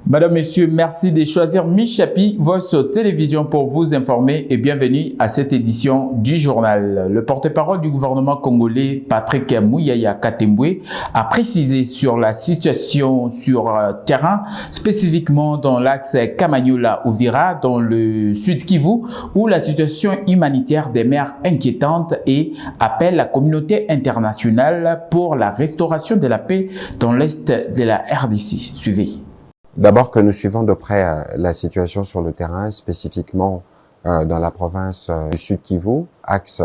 Madame, Messieurs, merci de choisir Michapi, Voice Télévision pour vous informer et bienvenue à cette édition du journal. Le porte-parole du gouvernement congolais, Patrick Mouyaya Katembwe, a précisé sur la situation sur terrain, spécifiquement dans l'axe Kamanyola-Ouvira, dans le Sud Kivu, où la situation humanitaire demeure inquiétante et appelle la communauté internationale pour la restauration de la paix dans l'Est de la RDC. Suivez. D'abord que nous suivons de près la situation sur le terrain, spécifiquement dans la province du Sud Kivu, axe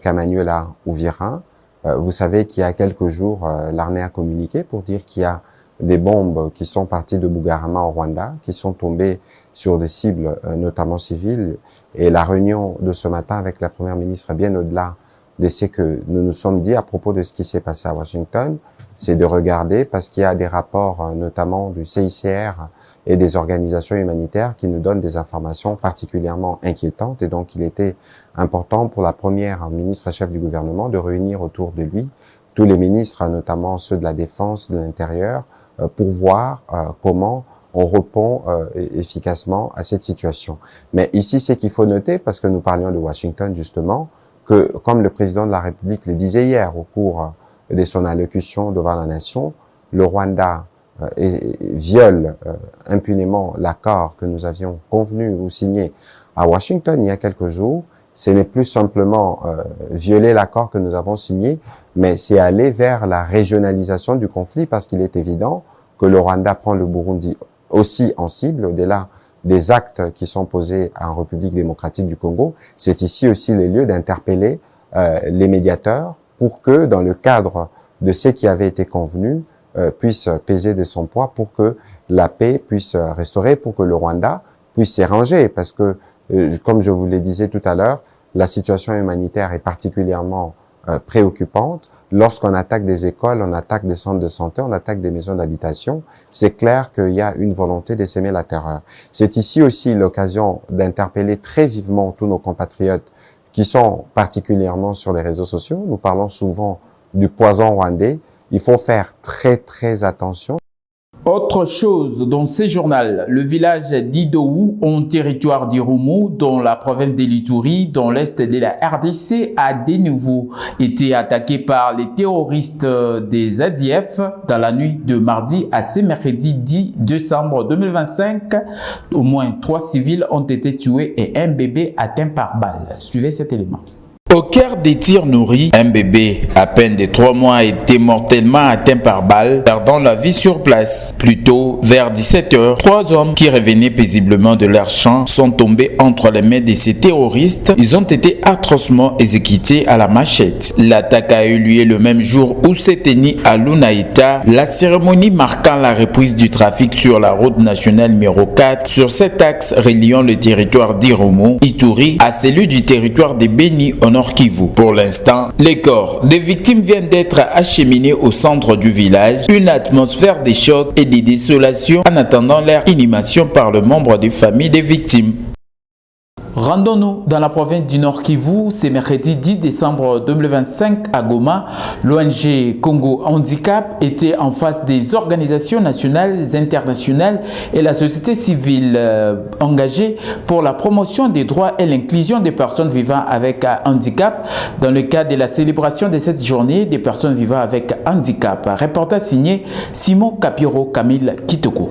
Kamanyola-Ouvira. Vous savez qu'il y a quelques jours, l'armée a communiqué pour dire qu'il y a des bombes qui sont parties de Bugarama au Rwanda, qui sont tombées sur des cibles, notamment civiles. Et la réunion de ce matin avec la Première ministre est bien au-delà de ce que nous nous sommes dit à propos de ce qui s'est passé à Washington. C'est de regarder, parce qu'il y a des rapports notamment du CICR et des organisations humanitaires qui nous donnent des informations particulièrement inquiétantes. Et donc, il était important pour la première ministre chef du gouvernement de réunir autour de lui tous les ministres, notamment ceux de la Défense, de l'Intérieur, pour voir comment on répond efficacement à cette situation. Mais ici, c'est qu'il faut noter, parce que nous parlions de Washington justement, que comme le président de la République le disait hier au cours de son allocution devant la nation, le Rwanda viole impunément l'accord que nous avions convenu ou signé à Washington il y a quelques jours. Ce n'est plus simplement violer l'accord que nous avons signé, mais c'est aller vers la régionalisation du conflit, parce qu'il est évident que le Rwanda prend le Burundi aussi en cible, au-delà des actes qui sont posés en République démocratique du Congo. C'est ici aussi le lieu d'interpeller les médiateurs pour que, dans le cadre de ce qui avait été convenu, puisse peser de son poids pour que la paix puisse restaurer, pour que le Rwanda puisse s'arranger. Parce que, comme je vous le disais tout à l'heure, la situation humanitaire est particulièrement préoccupante. Lorsqu'on attaque des écoles, on attaque des centres de santé, on attaque des maisons d'habitation, c'est clair qu'il y a une volonté de s'aimer la terreur. C'est ici aussi l'occasion d'interpeller très vivement tous nos compatriotes qui sont particulièrement sur les réseaux sociaux. Nous parlons souvent du poison rwandais. Il faut faire très, très attention. Autre chose dans ce journal, le village d'Idou, en territoire d'Irumu, dans la province de l'Ituri, dans l'est de la RDC, a de nouveau été attaqué par les terroristes des ADF dans la nuit de mardi à ce mercredi 10 décembre 2025. Au moins 3 civils ont été tués et un bébé atteint par balle. Suivez cet élément. Au cœur des tirs nourris, un bébé à peine de 3 mois a été mortellement atteint par balle, perdant la vie sur place. Plus tôt, vers 17h, 3 hommes qui revenaient paisiblement de leur champ sont tombés entre les mains de ces terroristes. Ils ont été atrocement exécutés à la machette. L'attaque a eu lieu le même jour où s'est tenue à Lunaïta la cérémonie marquant la reprise du trafic sur la route nationale numéro 4 sur cet axe reliant le territoire d'Irumu, Ituri, à celui du territoire de Beni au nord Kivu. Pour l'instant, les corps des victimes viennent d'être acheminés au centre du village. Une atmosphère de choc et de désolation en attendant leur inhumation par le membre des familles des victimes. Rendons-nous dans la province du Nord Kivu, c'est mercredi 10 décembre 2025 à Goma. L'ONG Congo Handicap était en face des organisations nationales, internationales et la société civile engagée pour la promotion des droits et l'inclusion des personnes vivant avec handicap dans le cadre de la célébration de cette journée des personnes vivant avec handicap. Reportage signé Simon Kapiro Camille Kitoko.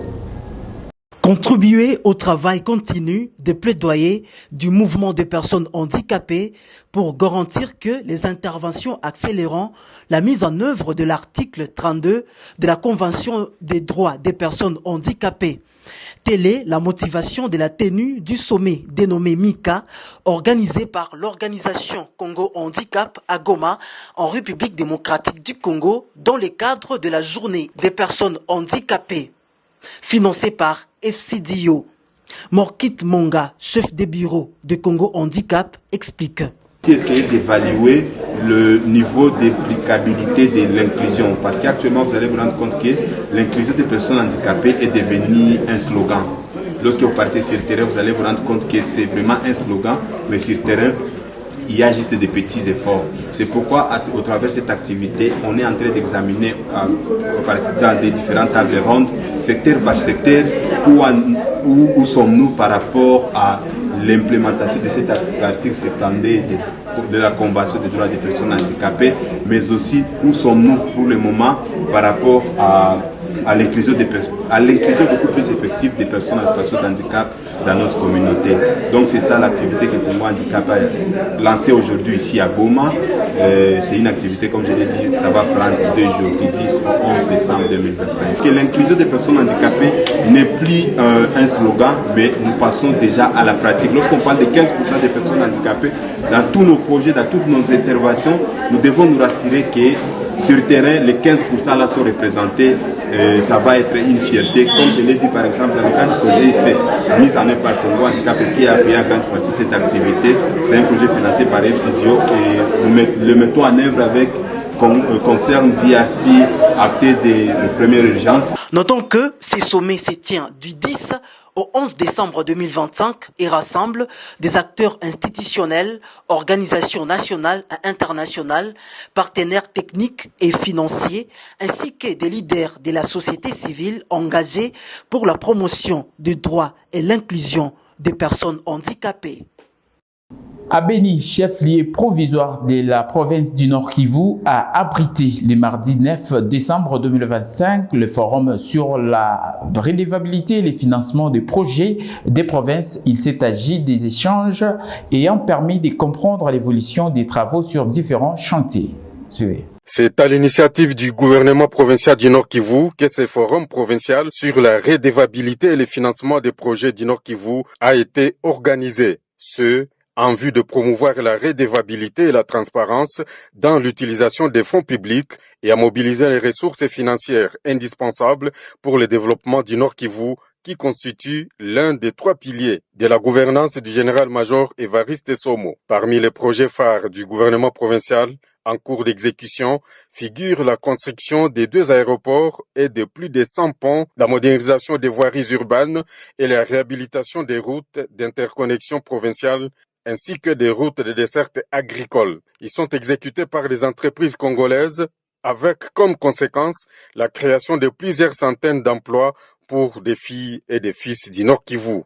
Contribuer au travail continu de plaidoyer du mouvement des personnes handicapées pour garantir que les interventions accélérant la mise en œuvre de l'article 32 de la Convention des droits des personnes handicapées. Telle est la motivation de la tenue du sommet dénommé MICA, organisé par l'organisation Congo Handicap à Goma, en République démocratique du Congo, dans le cadre de la journée des personnes handicapées. Financé par FCDO. Morkit Monga, chef de bureau de Congo Handicap, explique. Essayer d'évaluer le niveau d'applicabilité de l'inclusion, parce qu'actuellement vous allez vous rendre compte que l'inclusion des personnes handicapées est devenue un slogan. Lorsque vous partez sur le terrain, vous allez vous rendre compte que c'est vraiment un slogan, mais sur le terrain, il y a juste des petits efforts. C'est pourquoi, au travers de cette activité, on est en train d'examiner dans des différentes tables rondes, secteur par secteur, où sommes-nous par rapport à l'implémentation de cet article 72 de la Convention des droits des personnes handicapées, mais aussi où sommes-nous pour le moment par rapport à l'inclusion beaucoup plus effective des personnes en situation de handicap dans notre communauté. Donc c'est ça l'activité que Congo Handicap a lancée aujourd'hui ici à Goma. C'est une activité, comme je l'ai dit, ça va prendre 2 jours, du 10 au 11 décembre 2025. Que l'inclusion des personnes handicapées n'est plus un slogan, mais nous passons déjà à la pratique. Lorsqu'on parle de 15% des personnes handicapées, dans tous nos projets, dans toutes nos interventions, nous devons nous rassurer que sur le terrain, les 15% là sont représentés, ça va être une fierté. Comme je l'ai dit par exemple, dans le cadre du projet mis en œuvre par Congo Handicap qui a appuyé à grande partie cette activité, c'est un projet financé par FCDO et nous le mettons en œuvre avec concerne DRC, acté de première urgence. Notons que ces sommets se tiennent du 10 au 11 décembre 2025 et rassemble des acteurs institutionnels, organisations nationales et internationales, partenaires techniques et financiers, ainsi que des leaders de la société civile engagés pour la promotion des droits et l'inclusion des personnes handicapées. À Beni, chef-lieu provisoire de la province du Nord Kivu, a abrité le mardi 9 décembre 2025 le forum sur la redevabilité et le financement des projets des provinces. Il s'est agi des échanges ayant permis de comprendre l'évolution des travaux sur différents chantiers. Suivez. C'est à l'initiative du gouvernement provincial du Nord Kivu que ce forum provincial sur la redevabilité et le financement des projets du Nord Kivu a été organisé. En vue de promouvoir la redevabilité et la transparence dans l'utilisation des fonds publics et à mobiliser les ressources financières indispensables pour le développement du Nord Kivu, qui constitue l'un des 3 piliers de la gouvernance du général-major Évariste Somo. Parmi les projets phares du gouvernement provincial en cours d'exécution figure la construction des 2 aéroports et de plus de 100 ponts, la modernisation des voiries urbaines et la réhabilitation des routes d'interconnexion provinciale ainsi que des routes de desserte agricole. Ils sont exécutés par des entreprises congolaises avec comme conséquence la création de plusieurs centaines d'emplois pour des filles et des fils du Nord Kivu.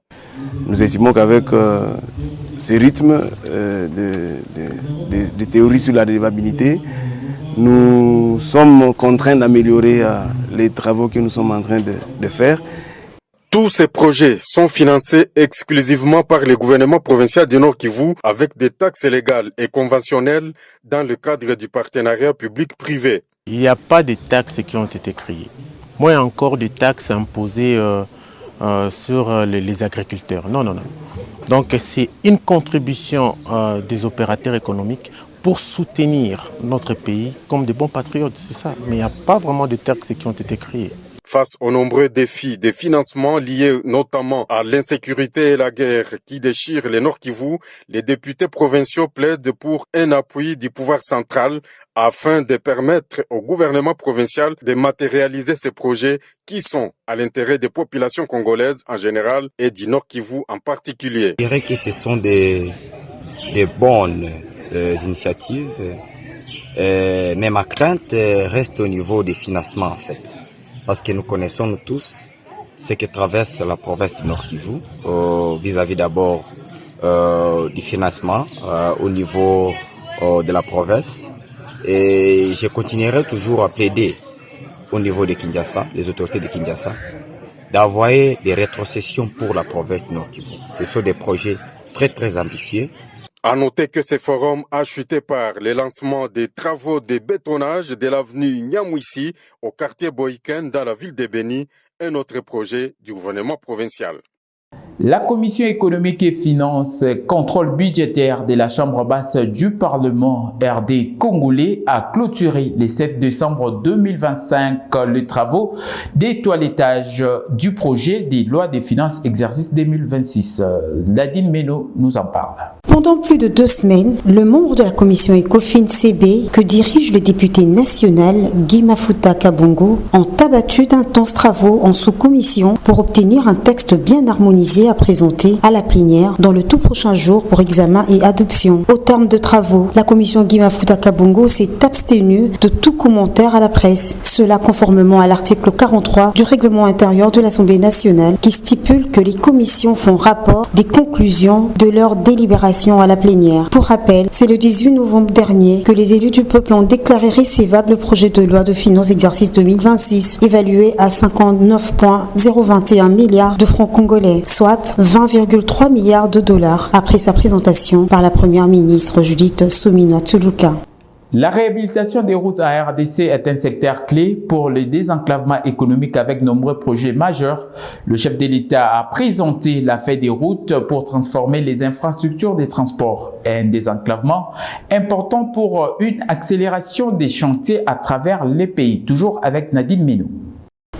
Nous estimons qu'avec ce rythme de théorie sur la redevabilité, nous sommes contraints d'améliorer les travaux que nous sommes en train de faire. Tous ces projets sont financés exclusivement par le gouvernement provincial du Nord Kivu avec des taxes légales et conventionnelles dans le cadre du partenariat public-privé. Il n'y a pas de taxes qui ont été créées. Moins encore des taxes imposées sur les agriculteurs. Non. Donc c'est une contribution des opérateurs économiques pour soutenir notre pays comme des bons patriotes, c'est ça. Mais il n'y a pas vraiment de taxes qui ont été créées. Face aux nombreux défis de financement liés notamment à l'insécurité et la guerre qui déchirent le Nord Kivu, les députés provinciaux plaident pour un appui du pouvoir central afin de permettre au gouvernement provincial de matérialiser ces projets qui sont à l'intérêt des populations congolaises en général et du Nord Kivu en particulier. Je dirais que ce sont des bonnes initiatives, mais ma crainte reste au niveau des financements en fait. Parce que nous connaissons nous tous ce que traverse la province du Nord Kivu vis-à-vis d'abord du financement au niveau de la province. Et je continuerai toujours à plaider au niveau de Kinshasa, les autorités de Kinshasa, d'envoyer des rétrocessions pour la province du Nord Kivu. Ce sont des projets très très ambitieux. À noter que ce forum a chuté par le lancement des travaux de bétonnage de l'avenue Nyamwisi au quartier Boïken dans la ville de Beni, un autre projet du gouvernement provincial. La Commission économique et finances, contrôle budgétaire de la Chambre basse du Parlement RD congolais a clôturé le 7 décembre 2025 les travaux des toilettages du projet des lois des finances exercice 2026. Nadine Meno nous en parle. Pendant plus de 2 semaines, le membre de la commission ECOFIN-CB que dirige le député national Guy Mafuta Kabongo ont abattu d'intenses travaux en sous-commission pour obtenir un texte bien harmonisé à présenter à la plénière dans le tout prochain jour pour examen et adoption. Au terme de travaux, la commission Guimafuta Kabongo s'est abstenue de tout commentaire à la presse. Cela conformément à l'article 43 du règlement intérieur de l'Assemblée nationale qui stipule que les commissions font rapport des conclusions de leur délibération à la plénière. Pour rappel, c'est le 18 novembre dernier que les élus du peuple ont déclaré recevable le projet de loi de finances exercice 2026, évalué à 59,021 milliards de francs congolais, soit 20,3 milliards de dollars, après sa présentation par la première ministre Judith Suminwa Tuluka. La réhabilitation des routes à RDC est un secteur clé pour le désenclavement économique avec nombreux projets majeurs. Le chef de l'État a présenté la feuille des routes pour transformer les infrastructures des transports. Un désenclavement important pour une accélération des chantiers à travers les pays. Toujours avec Nadine Menou.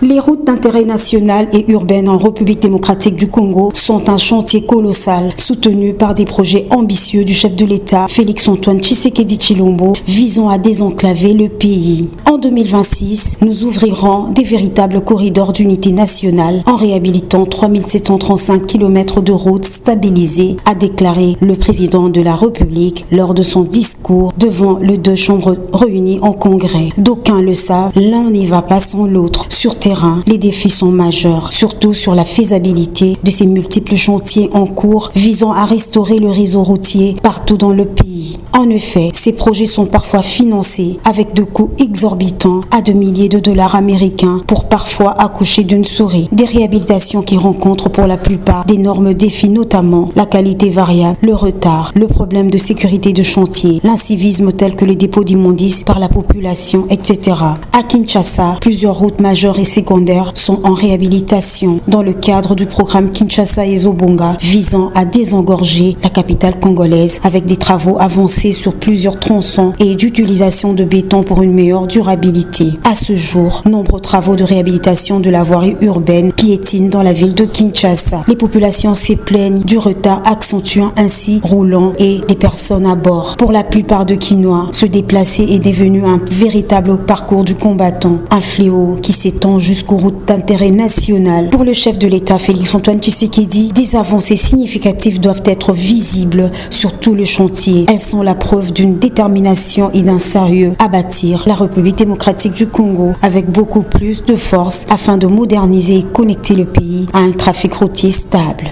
Les routes d'intérêt national et urbain en République démocratique du Congo sont un chantier colossal, soutenu par des projets ambitieux du chef de l'État, Félix-Antoine Tshisekedi Tshilombo, visant à désenclaver le pays. En 2026, nous ouvrirons des véritables corridors d'unité nationale en réhabilitant 3735 km de routes stabilisées, a déclaré le président de la République lors de son discours devant les deux chambres réunies en congrès. D'aucuns le savent, l'un n'y va pas sans l'autre. Sur terrain, les défis sont majeurs, surtout sur la faisabilité de ces multiples chantiers en cours visant à restaurer le réseau routier partout dans le pays. En effet, ces projets sont parfois financés avec de coûts exorbitants à de milliers de dollars américains pour parfois accoucher d'une souris. Des réhabilitations qui rencontrent pour la plupart d'énormes défis, notamment la qualité variable, le retard, le problème de sécurité de chantier, l'incivisme tel que les dépôts d'immondices par la population, etc. À Kinshasa, plusieurs routes majeures et secondaires sont en réhabilitation dans le cadre du programme Kinshasa et Zobonga visant à désengorger la capitale congolaise avec des travaux avancés sur plusieurs tronçons et d'utilisation de béton pour une meilleure durabilité. À ce jour, nombreux travaux de réhabilitation de la voirie urbaine piétinent dans la ville de Kinshasa. Les populations se plaignent du retard accentuant ainsi roulant et les personnes à bord. Pour la plupart de Kinois, se déplacer est devenu un véritable parcours du combattant, un fléau qui s'étend jusqu'aux routes d'intérêt national. Pour le chef de l'État, Félix-Antoine Tshisekedi, des avancées significatives doivent être visibles sur tout le chantier. Elles sont la preuve d'une détermination et d'un sérieux à bâtir la République démocratique du Congo avec beaucoup plus de force afin de moderniser et connecter le pays à un trafic routier stable.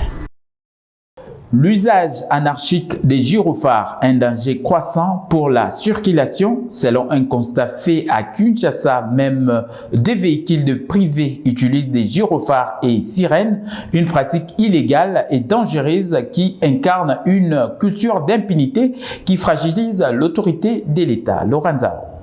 L'usage anarchique des gyrophares, un danger croissant pour la circulation. Selon un constat fait à Kinshasa, même des véhicules de privés utilisent des gyrophares et sirènes, une pratique illégale et dangereuse qui incarne une culture d'impunité qui fragilise l'autorité de l'État. Lorenza.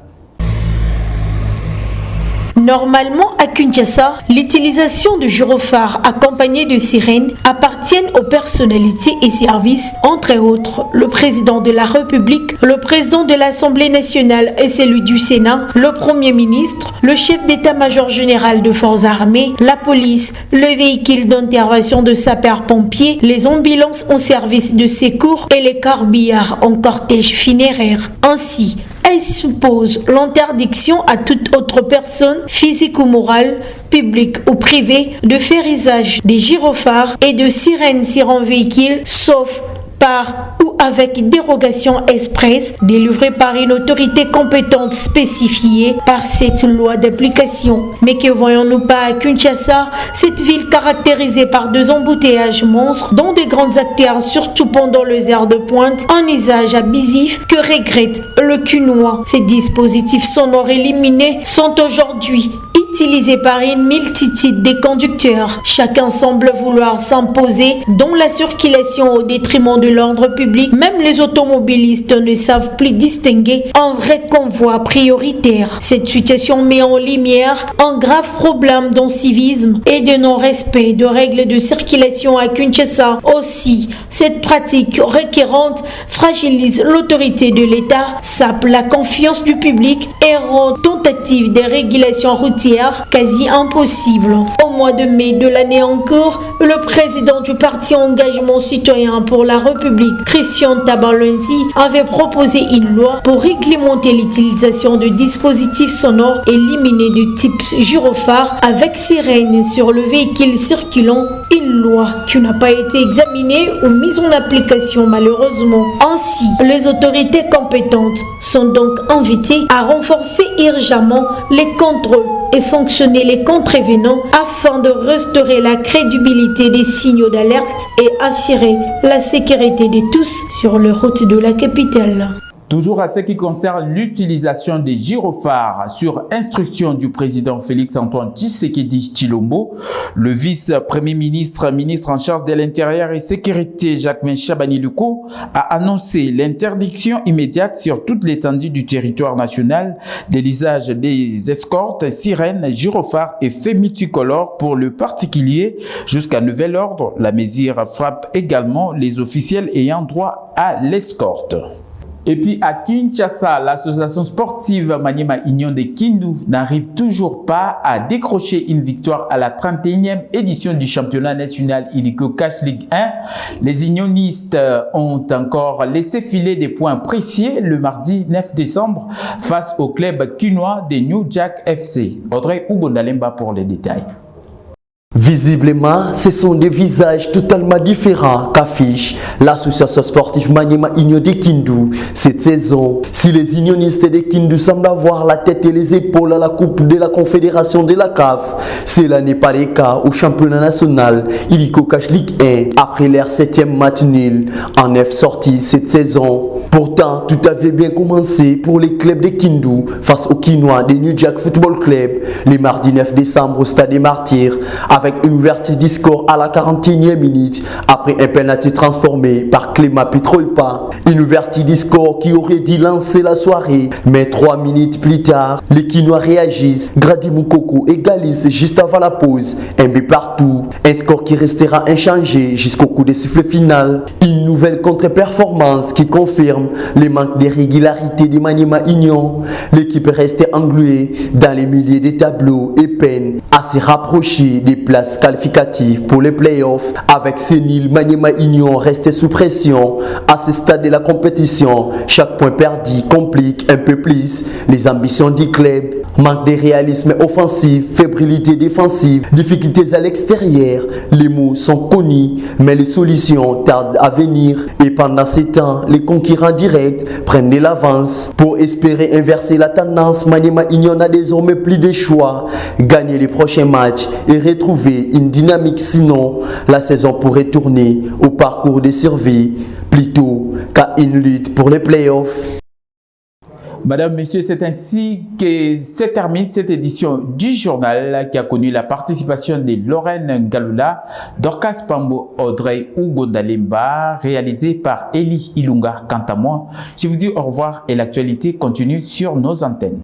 Normalement, à Kinshasa, l'utilisation de gyrophares accompagnés de sirènes appartiennent aux personnalités et services, entre autres le président de la République, le président de l'Assemblée nationale et celui du Sénat, le Premier ministre, le chef d'état-major général de forces armées, la police, le véhicule d'intervention de sapeurs-pompiers, les ambulances en service de secours et les corbillards en cortège funéraire. Ainsi, elle suppose l'interdiction à toute autre personne, physique ou morale, publique ou privée, de faire usage des gyrophares et de sirènes sur un véhicule, sauf par ou avec dérogation expresse délivrée par une autorité compétente spécifiée par cette loi d'application. Mais que voyons-nous pas à Kinshasa, cette ville caractérisée par deux embouteillages monstres dont de grandes artères, surtout pendant les heures de pointe, un usage abusif que regrette le Kinois. Ces dispositifs sonores éliminés sont aujourd'hui utilisés par une multitude de conducteurs. Chacun semble vouloir s'imposer dans la circulation au détriment de l'ordre public. Même les automobilistes ne savent plus distinguer un vrai convoi prioritaire. Cette situation met en lumière un grave problème d'incivisme et de non-respect de règles de circulation à Kinshasa. Aussi, cette pratique récurrente fragilise l'autorité de l'État, sape la confiance du public et rend tentative de régulation routière manière quasi impossible. Au mois de mai de l'année en cours, le président du parti Engagement Citoyen pour la République, Christian Tabalenzi, avait proposé une loi pour réglementer l'utilisation de dispositifs sonores éliminés de type gyrophare avec sirène sur le véhicule circulant, une loi qui n'a pas été examinée ou mise en application malheureusement. Ainsi, les autorités compétentes sont donc invitées à renforcer urgemment les contrôles et sanctionner les contrevenants afin de restaurer la crédibilité des signaux d'alerte et assurer la sécurité de tous sur les routes de la capitale. Toujours à ce qui concerne l'utilisation des gyrophares sur instruction du président Félix-Antoine Tshisekedi Tshilombo, le vice-premier ministre, ministre en charge de l'Intérieur et Sécurité Jacquemain Chabani-Luko a annoncé l'interdiction immédiate sur toute l'étendue du territoire national de l'usage des escortes, sirènes, gyrophares et faits multicolores pour le particulier jusqu'à nouvel ordre. La mesure frappe également les officiels ayant droit à l'escorte. Et puis à Kinshasa, l'association sportive Maniema Union de Kindu n'arrive toujours pas à décrocher une victoire à la 31e édition du championnat national Illico Cash League 1. Les unionistes ont encore laissé filer des points précieux le mardi 9 décembre face au club quinois de New Jack FC. Audrey Ugondalemba pour les détails. Visiblement, ce sont des visages totalement différents qu'affiche l'association sportive Maniema Union de Kindu cette saison. Si les unionistes de Kindu semblent avoir la tête et les épaules à la coupe de la confédération de la CAF, cela n'est pas le cas au championnat national Illico Cash League 1 après leur 7e match nul en 9 sorties cette saison. Pourtant, tout avait bien commencé pour les clubs de Kindu face aux Quinois de New Jack Football Club le mardi 9 décembre au Stade des Martyrs avec une ouverture du score à la 41e minute après un penalty transformé par Clément Pitroipa. Une ouverture du score qui aurait dû lancer la soirée, mais 3 minutes plus tard, les Quinois réagissent. Grady Moukoko égalise juste avant la pause, un but partout. Un score qui restera inchangé jusqu'au coup de sifflet final. Une nouvelle contre-performance qui confirme les manques de régularité de Maniema Union. L'équipe reste engluée dans les milliers de tableaux et peine à se rapprocher des places qualificatives pour les playoffs. Avec ces nuls, Maniema Union reste sous pression. À ce stade de la compétition, chaque point perdu complique un peu plus les ambitions du club. Manque de réalisme offensif, fébrilité défensive, difficultés à l'extérieur. Les mots sont connus, mais les solutions tardent à venir. Et pendant ces temps, les concurrents directs prennent de l'avance. Pour espérer inverser la tendance, Maniema Union n'a désormais plus de choix. Gagner les prochains matchs et retrouver une dynamique, sinon la saison pourrait tourner au parcours de survie plutôt qu'à une lutte pour les playoffs. Madame, Monsieur, c'est ainsi que se termine cette édition du journal qui a connu la participation de Lorraine Galula, Dorcas Pambo, Audrey Ugondalemba, réalisée par Eli Ilunga. Quant à moi, je vous dis au revoir et l'actualité continue sur nos antennes.